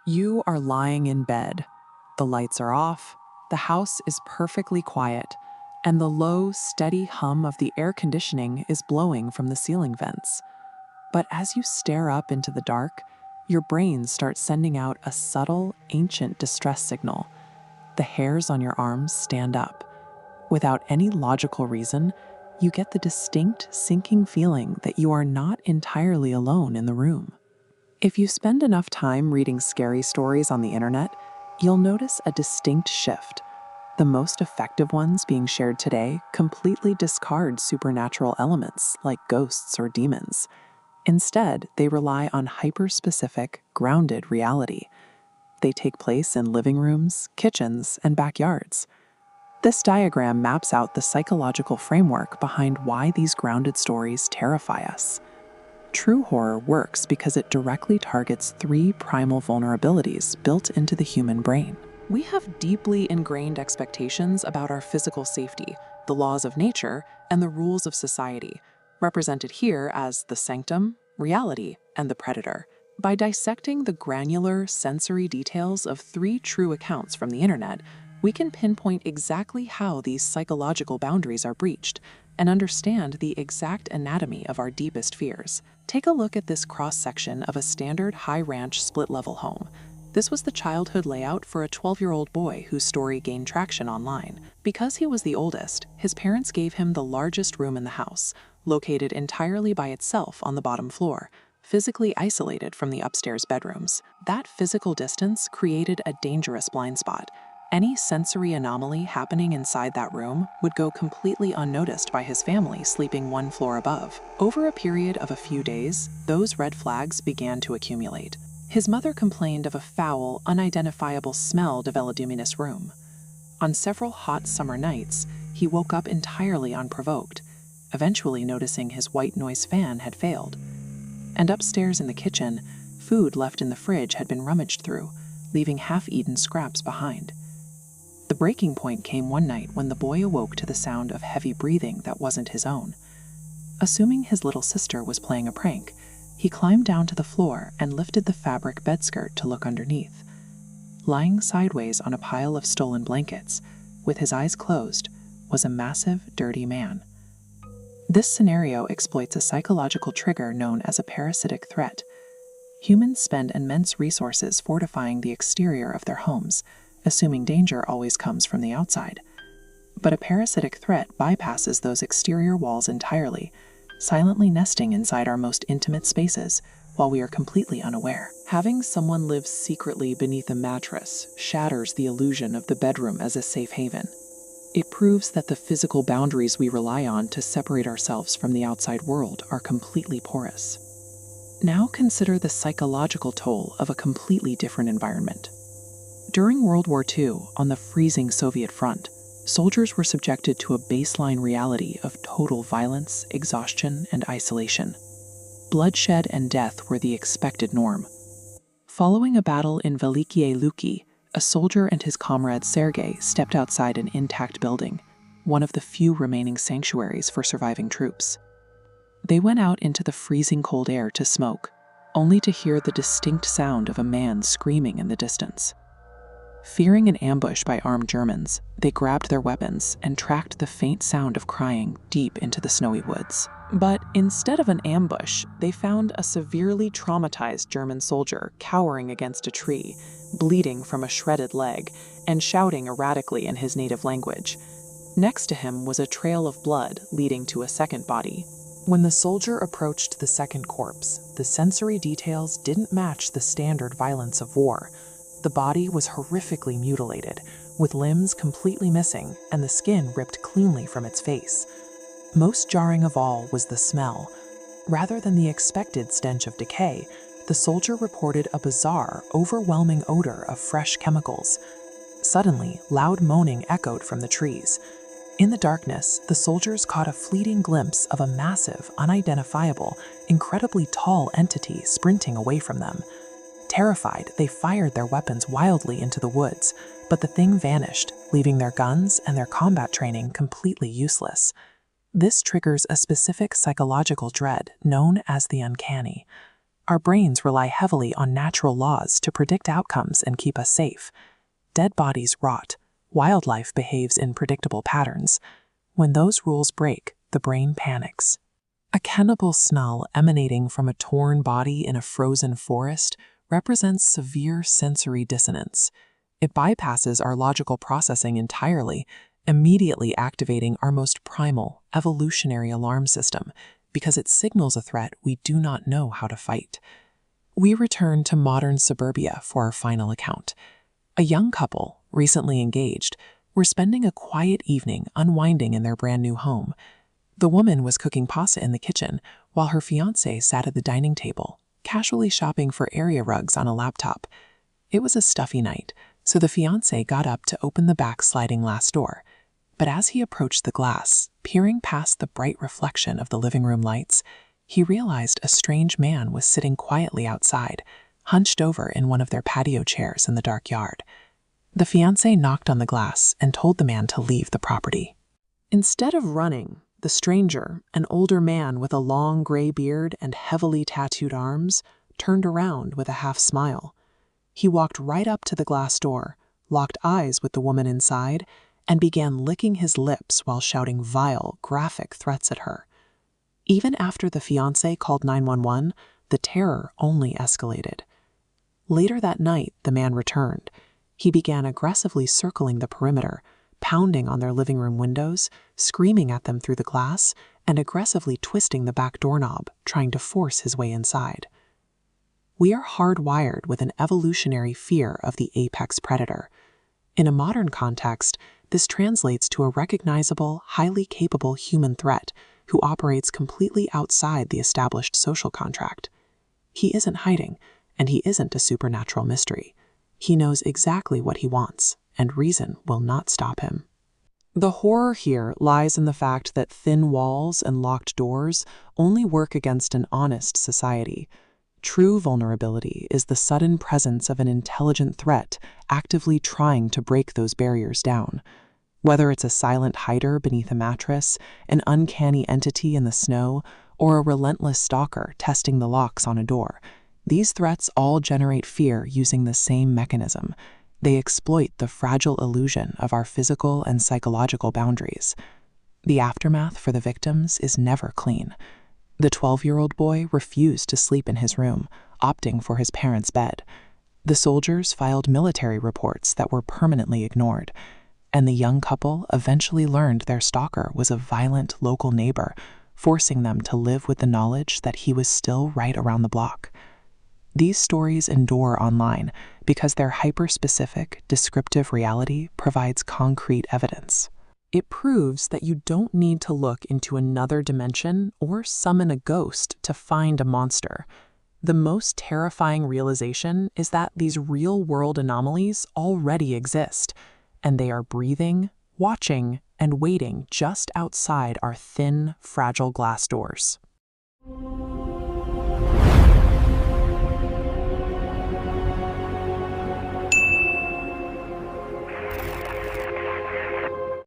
You are lying in bed. The lights are off, the house is perfectly quiet, and the low, steady hum of the air conditioning is blowing from the ceiling vents. But as you stare up into the dark, your brain starts sending out a subtle, ancient distress signal. The hairs on your arms stand up. Without any logical reason, you get the distinct, sinking feeling that you are not entirely alone in the room. If you spend enough time reading scary stories on the internet, you'll notice a distinct shift. The most effective ones being shared today completely discard supernatural elements like ghosts or demons. Instead, they rely on hyper-specific, grounded reality. They take place in living rooms, kitchens, and backyards. This diagram maps out the psychological framework behind why these grounded stories terrify us. True horror works because it directly targets three primal vulnerabilities built into the human brain. We have deeply ingrained expectations about our physical safety, the laws of nature, and the rules of society, represented here as the sanctum, reality, and the predator. By dissecting the granular, sensory details of three true accounts from the internet, we can pinpoint exactly how these psychological boundaries are breached and understand the exact anatomy of our deepest fears. Take a look at this cross-section of a standard high-ranch split-level home. This was the childhood layout for a 12-year-old boy whose story gained traction online. Because he was the oldest, his parents gave him the largest room in the house, located entirely by itself on the bottom floor, physically isolated from the upstairs bedrooms. That physical distance created a dangerous blind spot. Any sensory anomaly happening inside that room would go completely unnoticed by his family sleeping one floor above. Over a period of a few days, those red flags began to accumulate. His mother complained of a foul, unidentifiable smell developing in his room. On several hot summer nights, he woke up entirely unprovoked, eventually noticing his white noise fan had failed. And upstairs in the kitchen, food left in the fridge had been rummaged through, leaving half-eaten scraps behind. The breaking point came one night when the boy awoke to the sound of heavy breathing that wasn't his own. Assuming his little sister was playing a prank, he climbed down to the floor and lifted the fabric bedskirt to look underneath. Lying sideways on a pile of stolen blankets, with his eyes closed, was a massive, dirty man. This scenario exploits a psychological trigger known as a parasitic threat. Humans spend immense resources fortifying the exterior of their homes, assuming danger always comes from the outside. But a parasitic threat bypasses those exterior walls entirely, silently nesting inside our most intimate spaces while we are completely unaware. Having someone live secretly beneath a mattress shatters the illusion of the bedroom as a safe haven. It proves that the physical boundaries we rely on to separate ourselves from the outside world are completely porous. Now consider the psychological toll of a completely different environment. During World War II, on the freezing Soviet front, soldiers were subjected to a baseline reality of total violence, exhaustion, and isolation. Bloodshed and death were the expected norm. Following a battle in Velikie Luki, a soldier and his comrade Sergei stepped outside an intact building, one of the few remaining sanctuaries for surviving troops. They went out into the freezing cold air to smoke, only to hear the distinct sound of a man screaming in the distance. Fearing an ambush by armed Germans, they grabbed their weapons and tracked the faint sound of crying deep into the snowy woods. But instead of an ambush, they found a severely traumatized German soldier cowering against a tree, bleeding from a shredded leg, and shouting erratically in his native language. Next to him was a trail of blood leading to a second body. When the soldier approached the second corpse, the sensory details didn't match the standard violence of war. The body was horrifically mutilated, with limbs completely missing and the skin ripped cleanly from its face. Most jarring of all was the smell. Rather than the expected stench of decay, the soldier reported a bizarre, overwhelming odor of fresh chemicals. Suddenly, loud moaning echoed from the trees. In the darkness, the soldiers caught a fleeting glimpse of a massive, unidentifiable, incredibly tall entity sprinting away from them. Terrified, they fired their weapons wildly into the woods, but the thing vanished, leaving their guns and their combat training completely useless. This triggers a specific psychological dread known as the uncanny. Our brains rely heavily on natural laws to predict outcomes and keep us safe. Dead bodies rot. Wildlife behaves in predictable patterns. When those rules break, the brain panics. A cannibal snarl emanating from a torn body in a frozen forest represents severe sensory dissonance. It bypasses our logical processing entirely, immediately activating our most primal, evolutionary alarm system, because it signals a threat we do not know how to fight. We return to modern suburbia for our final account. A young couple, recently engaged, were spending a quiet evening unwinding in their brand new home. The woman was cooking pasta in the kitchen, while her fiancé sat at the dining table, casually shopping for area rugs on a laptop. It was a stuffy night, so the fiancé got up to open the back sliding glass door. But as he approached the glass, peering past the bright reflection of the living room lights, he realized a strange man was sitting quietly outside, hunched over in one of their patio chairs in the dark yard. The fiancé knocked on the glass and told the man to leave the property. Instead of running, the stranger, an older man with a long gray beard and heavily tattooed arms, turned around with a half smile. He walked right up to the glass door, locked eyes with the woman inside, and began licking his lips while shouting vile, graphic threats at her. Even after the fiancé called 911, the terror only escalated. Later that night, the man returned. He began aggressively circling the perimeter, pounding on their living room windows, screaming at them through the glass, and aggressively twisting the back doorknob, trying to force his way inside. We are hardwired with an evolutionary fear of the apex predator. In a modern context, this translates to a recognizable, highly capable human threat who operates completely outside the established social contract. He isn't hiding, and he isn't a supernatural mystery. He knows exactly what he wants, and reason will not stop him. The horror here lies in the fact that thin walls and locked doors only work against an honest society. True vulnerability is the sudden presence of an intelligent threat actively trying to break those barriers down. Whether it's a silent hider beneath a mattress, an uncanny entity in the snow, or a relentless stalker testing the locks on a door, these threats all generate fear using the same mechanism. They exploit the fragile illusion of our physical and psychological boundaries. The aftermath for the victims is never clean. The 12-year-old boy refused to sleep in his room, opting for his parents' bed. The soldiers filed military reports that were permanently ignored. And the young couple eventually learned their stalker was a violent local neighbor, forcing them to live with the knowledge that he was still right around the block. These stories endure online because their hyper-specific, descriptive reality provides concrete evidence. It proves that you don't need to look into another dimension or summon a ghost to find a monster. The most terrifying realization is that these real-world anomalies already exist, and they are breathing, watching, and waiting just outside our thin, fragile glass doors.